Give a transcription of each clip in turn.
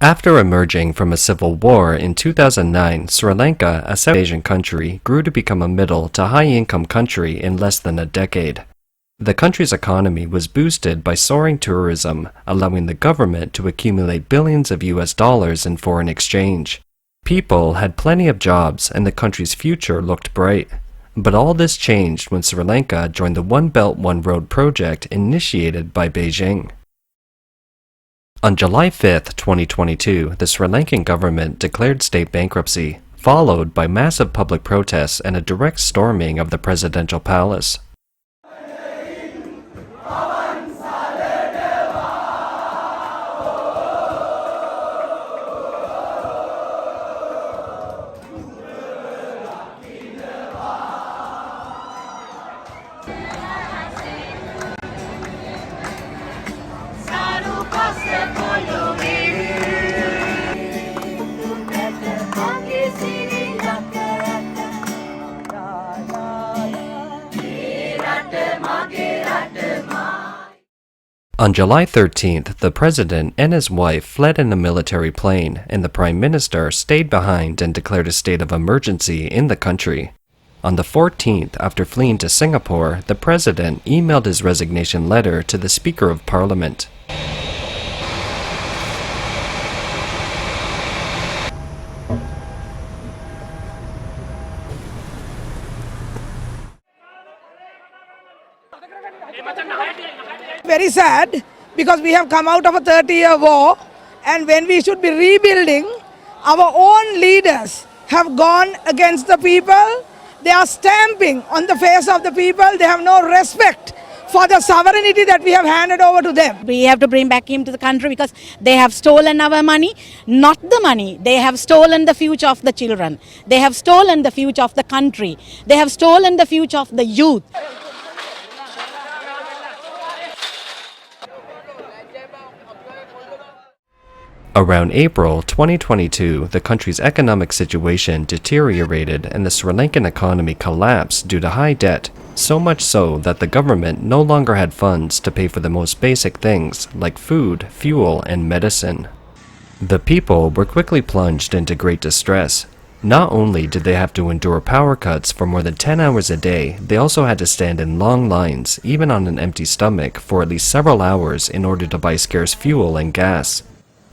After emerging from a civil war in 2009, Sri Lanka, a South Asian country, grew to become a middle to high-income country in less than a decade. The country's economy was boosted by soaring tourism, allowing the government to accumulate billions of US dollars in foreign exchange. People had plenty of jobs and the country's future looked bright. But all this changed when Sri Lanka joined the One Belt One Road project initiated by Beijing. On July 5, 2022, the Sri Lankan government declared state bankruptcy, followed by massive public protests and a direct storming of the presidential palace. On July 13th, the president and his wife fled in a military plane, and the prime minister stayed behind and declared a state of emergency in the country. On the 14th, after fleeing to Singapore, the president emailed his resignation letter to the Speaker of Parliament. Very sad because we have come out of a 30-year war, and when we should be rebuilding, our own leaders have gone against the people. They are stamping on the face of the people. They have no respect for the sovereignty that we have handed over to them. We have to bring back him to the country because they have stolen our money, not the money. They have stolen the future of the children. They have stolen the future of the country. They have stolen the future of the youth. Around April 2022, the country's economic situation deteriorated and the Sri Lankan economy collapsed due to high debt, so much so that the government no longer had funds to pay for the most basic things like food, fuel, and medicine. The people were quickly plunged into great distress. Not only did they have to endure power cuts for more than 10 hours a day, they also had to stand in long lines, even on an empty stomach, for at least several hours in order to buy scarce fuel and gas.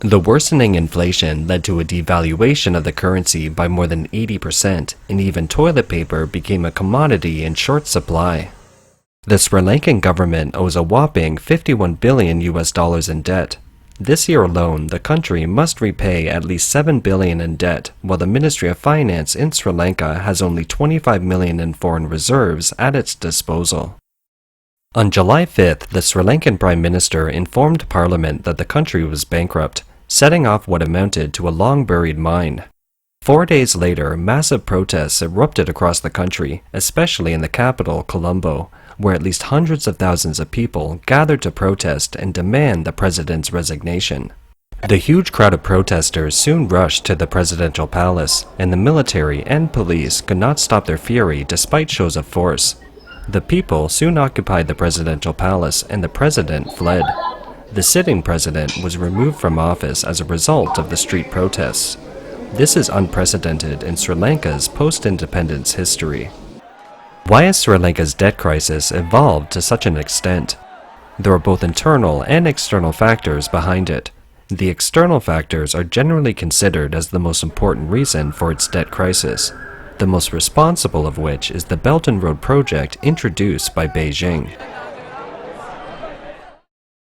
The worsening inflation led to a devaluation of the currency by more than 80%, and even toilet paper became a commodity in short supply. The Sri Lankan government owes a whopping $51 billion in debt. This year alone, the country must repay at least $7 billion in debt, while the Ministry of Finance in Sri Lanka has only $25 million in foreign reserves at its disposal. On July 5th, the Sri Lankan Prime Minister informed Parliament that the country was bankrupt, setting off what amounted to a long-buried mine. 4 days later, massive protests erupted across the country, especially in the capital, Colombo, where at least hundreds of thousands of people gathered to protest and demand the president's resignation. The huge crowd of protesters soon rushed to the presidential palace, and the military and police could not stop their fury despite shows of force. The people soon occupied the presidential palace, and the president fled. The sitting president was removed from office as a result of the street protests. This is unprecedented in Sri Lanka's post-independence history. Why has Sri Lanka's debt crisis evolved to such an extent? There are both internal and external factors behind it. The external factors are generally considered as the most important reason for its debt crisis, the most responsible of which is the Belt and Road project introduced by Beijing.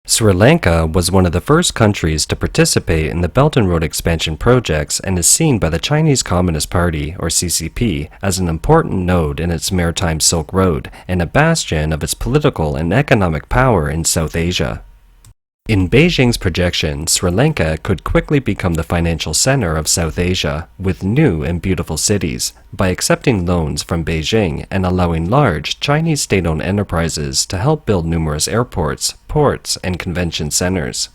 Sri Lanka was one of the first countries to participate in the Belt and Road expansion projects and is seen by the Chinese Communist Party, or CCP, as an important node in its maritime Silk Road and a bastion of its political and economic power in South Asia. In Beijing's projection, Sri Lanka could quickly become the financial center of South Asia, with new and beautiful cities, by accepting loans from Beijing and allowing large Chinese state-owned enterprises to help build numerous airports, ports, and convention centers.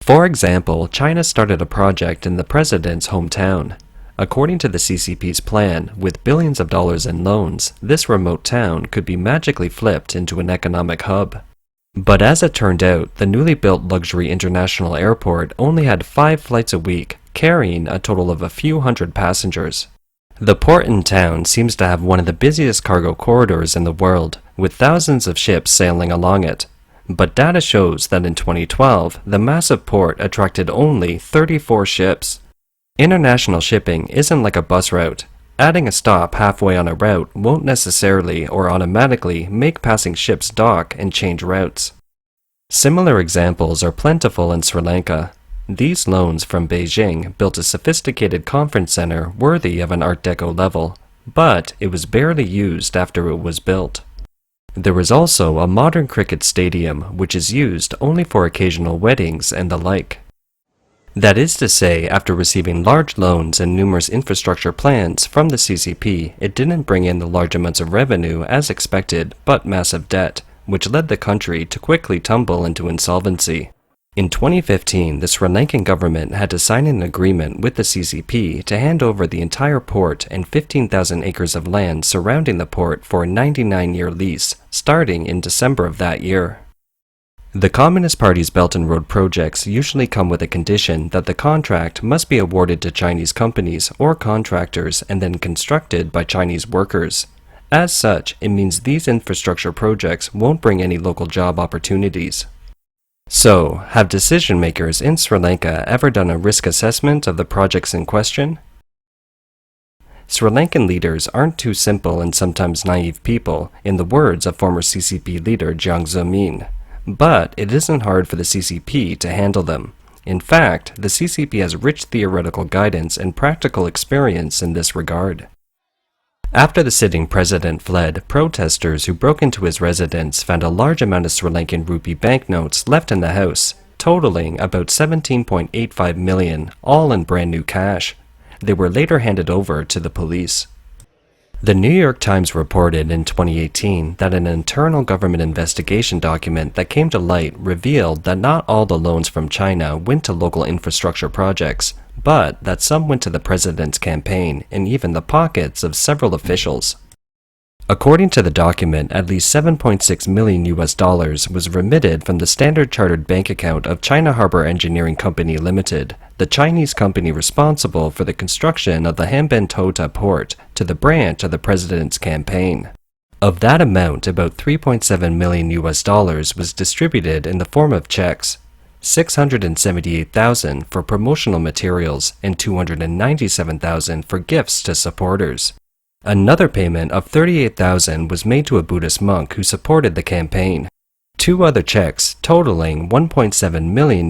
For example, China started a project in the president's hometown. According to the CCP's plan, with billions of dollars in loans, this remote town could be magically flipped into an economic hub. But as it turned out, the newly built luxury international airport only had 5 flights a week, carrying a total of a few hundred passengers. The port in town seems to have one of the busiest cargo corridors in the world, with thousands of ships sailing along it. But data shows that in 2012, the massive port attracted only 34 ships. International shipping isn't like a bus route. Adding a stop halfway on a route won't necessarily or automatically make passing ships dock and change routes. Similar examples are plentiful in Sri Lanka. These loans from Beijing built a sophisticated conference center worthy of an Art Deco level, but it was barely used after it was built. There was also a modern cricket stadium which is used only for occasional weddings and the like. That is to say, after receiving large loans and numerous infrastructure plans from the CCP, it didn't bring in the large amounts of revenue as expected, but massive debt, which led the country to quickly tumble into insolvency. In 2015, the Sri Lankan government had to sign an agreement with the CCP to hand over the entire port and 15,000 acres of land surrounding the port for a 99-year lease, starting in December of that year. The Communist Party's Belt and Road projects usually come with a condition that the contract must be awarded to Chinese companies or contractors and then constructed by Chinese workers. As such, it means these infrastructure projects won't bring any local job opportunities. So, have decision makers in Sri Lanka ever done a risk assessment of the projects in question? Sri Lankan leaders aren't too simple and sometimes naive people, in the words of former CCP leader Jiang Zemin. But it isn't hard for the CCP to handle them. In fact, the CCP has rich theoretical guidance and practical experience in this regard. After the sitting president fled, protesters who broke into his residence found a large amount of Sri Lankan rupee banknotes left in the house, totaling about 17.85 million, all in brand new cash. They were later handed over to the police. The New York Times reported in 2018 that an internal government investigation document that came to light revealed that not all the loans from China went to local infrastructure projects, but that some went to the president's campaign and even the pockets of several officials. According to the document, at least $7.6 million was remitted from the Standard Chartered Bank account of China Harbour Engineering Company Limited, the Chinese company responsible for the construction of the Hambantota port, to the branch of the president's campaign. Of that amount, about $3.7 million was distributed in the form of checks, $678,000 for promotional materials and $297,000 for gifts to supporters. Another payment of $38,000 was made to a Buddhist monk who supported the campaign. 2 other checks, totaling $1.7 million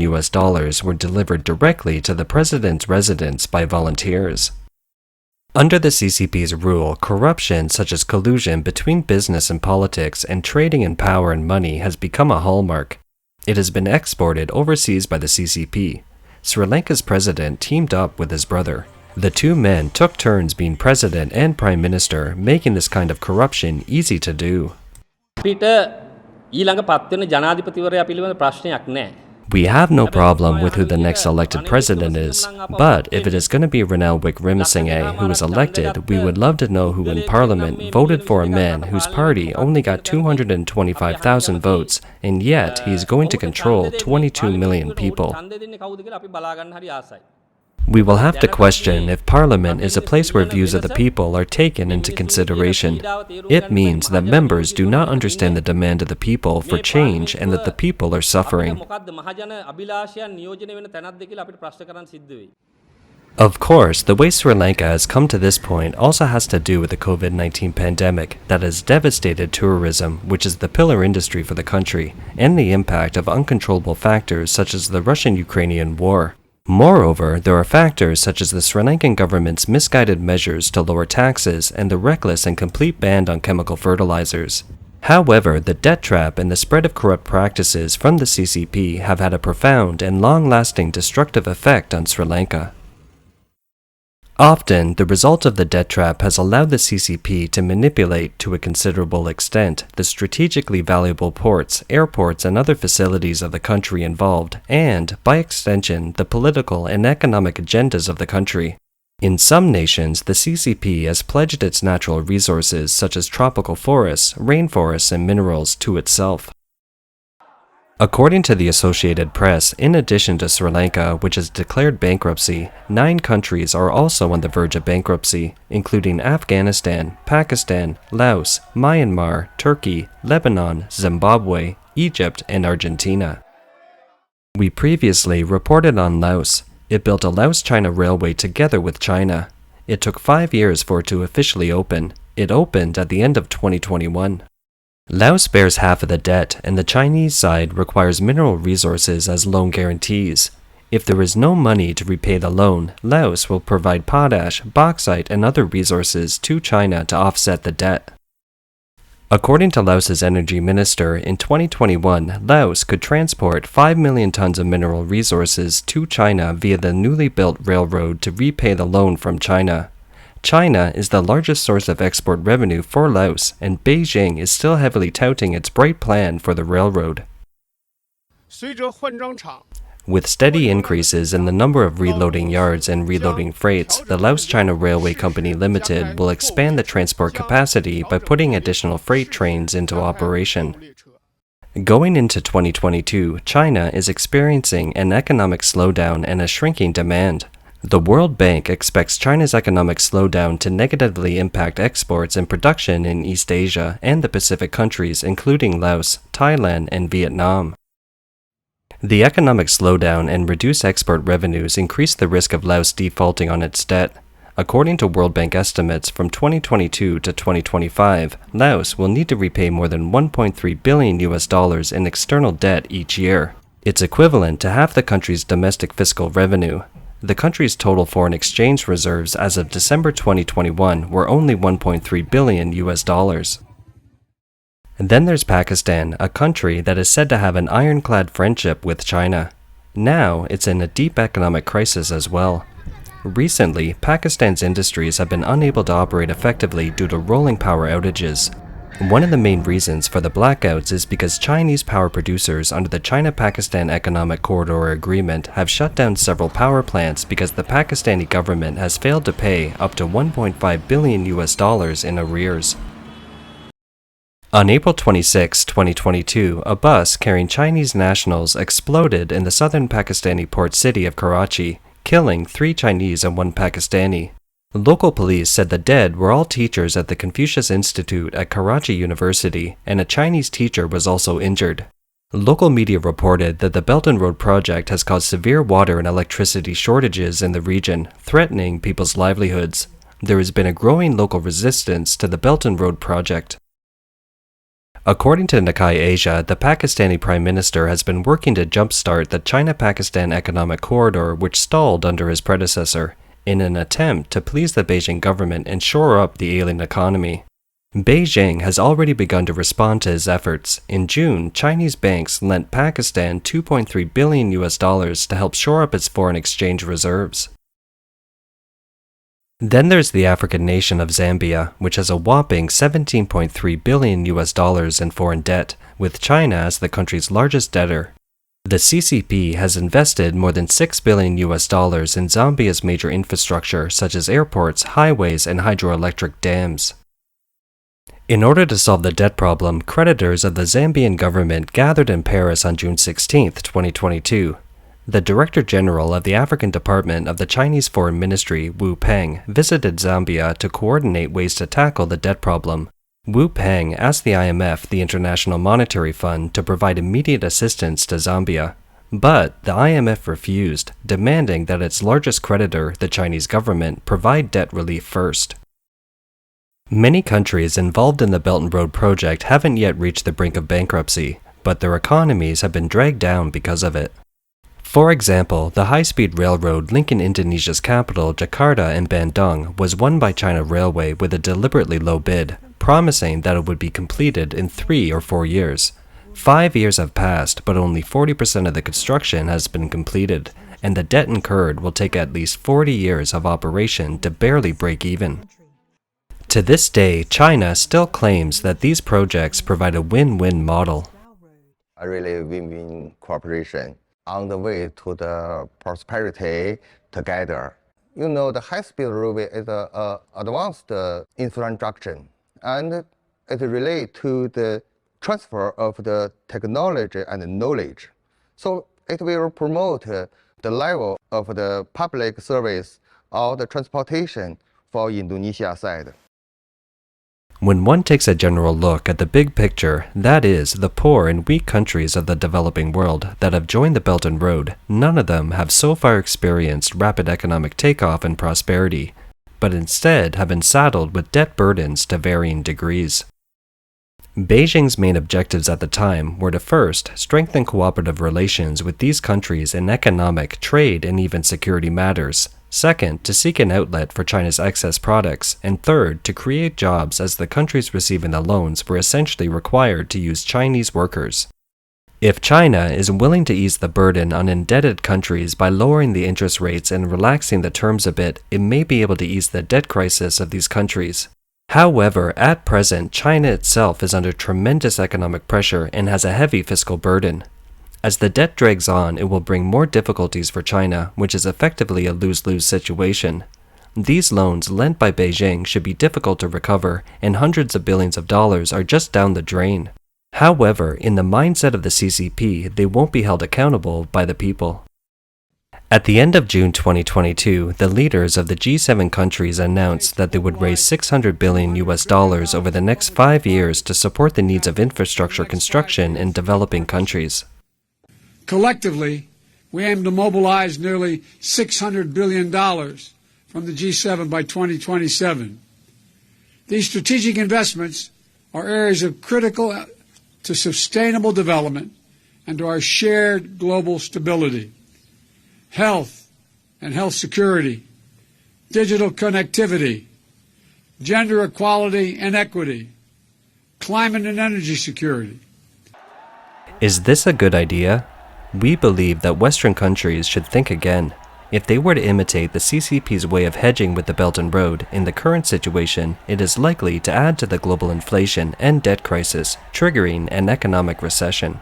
were delivered directly to the president's residence by volunteers. Under the CCP's rule, corruption such as collusion between business and politics and trading in power and money has become a hallmark. It has been exported overseas by the CCP. Sri Lanka's president teamed up with his brother. The 2 men took turns being president and prime minister, making this kind of corruption easy to do. We have no problem with who the next elected president is, but if it is going to be Ranil Wickremesinghe who is elected, we would love to know who in parliament voted for a man whose party only got 225,000 votes, and yet he is going to control 22 million people. We will have to question if Parliament is a place where views of the people are taken into consideration. It means that members do not understand the demand of the people for change and that the people are suffering. Of course, the way Sri Lanka has come to this point also has to do with the COVID-19 pandemic that has devastated tourism, which is the pillar industry for the country, and the impact of uncontrollable factors such as the Russian-Ukrainian war. Moreover, there are factors such as the Sri Lankan government's misguided measures to lower taxes and the reckless and complete ban on chemical fertilizers. However, the debt trap and the spread of corrupt practices from the CCP have had a profound and long-lasting destructive effect on Sri Lanka. Often, the result of the debt trap has allowed the CCP to manipulate, to a considerable extent, the strategically valuable ports, airports, and other facilities of the country involved, and, by extension, the political and economic agendas of the country. In some nations, the CCP has pledged its natural resources such as tropical forests, rainforests, and minerals to itself. According to the Associated Press, in addition to Sri Lanka, which has declared bankruptcy, 9 countries are also on the verge of bankruptcy, including Afghanistan, Pakistan, Laos, Myanmar, Turkey, Lebanon, Zimbabwe, Egypt, and Argentina. We previously reported on Laos. It built a Laos-China railway together with China. It took 5 years for it to officially open. It opened at the end of 2021. Laos bears half of the debt, and the Chinese side requires mineral resources as loan guarantees. If there is no money to repay the loan, Laos will provide potash, bauxite, and other resources to China to offset the debt. According to Laos's energy minister, in 2021, Laos could transport 5 million tons of mineral resources to China via the newly built railroad to repay the loan from China. China is the largest source of export revenue for Laos, and Beijing is still heavily touting its bright plan for the railroad. With steady increases in the number of reloading yards and reloading freights, the Laos-China Railway Company Limited will expand the transport capacity by putting additional freight trains into operation. Going into 2022, China is experiencing an economic slowdown and a shrinking demand. The World Bank expects China's economic slowdown to negatively impact exports and production in East Asia and the Pacific countries, including Laos, Thailand, and Vietnam. The economic slowdown and reduced export revenues increase the risk of Laos defaulting on its debt. According to World Bank estimates, from 2022 to 2025, Laos will need to repay more than $1.3 billion in external debt each year. It's equivalent to half the country's domestic fiscal revenue. The country's total foreign exchange reserves as of December 2021 were only $1.3 billion. And then there's Pakistan, a country that is said to have an ironclad friendship with China. Now it's in a deep economic crisis as well. Recently, Pakistan's industries have been unable to operate effectively due to rolling power outages. One of the main reasons for the blackouts is because Chinese power producers under the China-Pakistan Economic Corridor Agreement have shut down several power plants because the Pakistani government has failed to pay up to $1.5 billion in arrears. On April 26, 2022, a bus carrying Chinese nationals exploded in the southern Pakistani port city of Karachi, killing 3 Chinese and 1 Pakistani. Local police said the dead were all teachers at the Confucius Institute at Karachi University, and a Chinese teacher was also injured. Local media reported that the Belt and Road project has caused severe water and electricity shortages in the region, threatening people's livelihoods. There has been a growing local resistance to the Belt and Road project. According to Nikkei Asia, the Pakistani Prime Minister has been working to jumpstart the China-Pakistan Economic Corridor, which stalled under his predecessor, in an attempt to please the Beijing government and shore up the ailing economy. Beijing has already begun to respond to his efforts. In June, Chinese banks lent Pakistan $2.3 billion to help shore up its foreign exchange reserves. Then there's the African nation of Zambia, which has a whopping $17.3 billion in foreign debt, with China as the country's largest debtor. The CCP has invested more than $6 billion in Zambia's major infrastructure such as airports, highways, and hydroelectric dams. In order to solve the debt problem, creditors of the Zambian government gathered in Paris on June 16, 2022. The Director General of the African Department of the Chinese Foreign Ministry, Wu Peng, visited Zambia to coordinate ways to tackle the debt problem. Wu Peng asked the IMF, the International Monetary Fund, to provide immediate assistance to Zambia. But the IMF refused, demanding that its largest creditor, the Chinese government, provide debt relief first. Many countries involved in the Belt and Road project haven't yet reached the brink of bankruptcy, but their economies have been dragged down because of it. For example, the high-speed railroad linking Indonesia's capital, Jakarta, and Bandung was won by China Railway with a deliberately low bid, promising that it would be completed in 3 or 4 years. 5 years have passed, but only 40% of the construction has been completed, and the debt incurred will take at least 40 years of operation to barely break even. To this day, China still claims that these projects provide a win-win model. A really win-win cooperation on the way to the prosperity together. You know, the high-speed railway is an advanced infrastructure, and it relates to the transfer of the technology and knowledge. So it will promote the level of the public service or the transportation for Indonesia side. When one takes a general look at the big picture, that is, the poor and weak countries of the developing world that have joined the Belt and Road, none of them have so far experienced rapid economic takeoff and prosperity, but instead have been saddled with debt burdens to varying degrees. Beijing's main objectives at the time were to first strengthen cooperative relations with these countries in economic, trade, and even security matters. Second, to seek an outlet for China's excess products, and third, to create jobs as the countries receiving the loans were essentially required to use Chinese workers. If China is willing to ease the burden on indebted countries by lowering the interest rates and relaxing the terms a bit, it may be able to ease the debt crisis of these countries. However, at present, China itself is under tremendous economic pressure and has a heavy fiscal burden. As the debt drags on, it will bring more difficulties for China, which is effectively a lose-lose situation. These loans lent by Beijing should be difficult to recover, and hundreds of billions of dollars are just down the drain. However, in the mindset of the CCP, they won't be held accountable by the people. At the end of June 2022, the leaders of the G7 countries announced that they would raise $600 billion over the next 5 years to support the needs of infrastructure construction in developing countries. Collectively, we aim to mobilize nearly $600 billion from the G7 by 2027. These strategic investments are areas of critical to sustainable development and to our shared global stability. Health and health security, digital connectivity, gender equality and equity, climate and energy security. Is this a good idea? We believe that Western countries should think again. If they were to imitate the CCP's way of hedging with the Belt and Road in the current situation, it is likely to add to the global inflation and debt crisis, triggering an economic recession.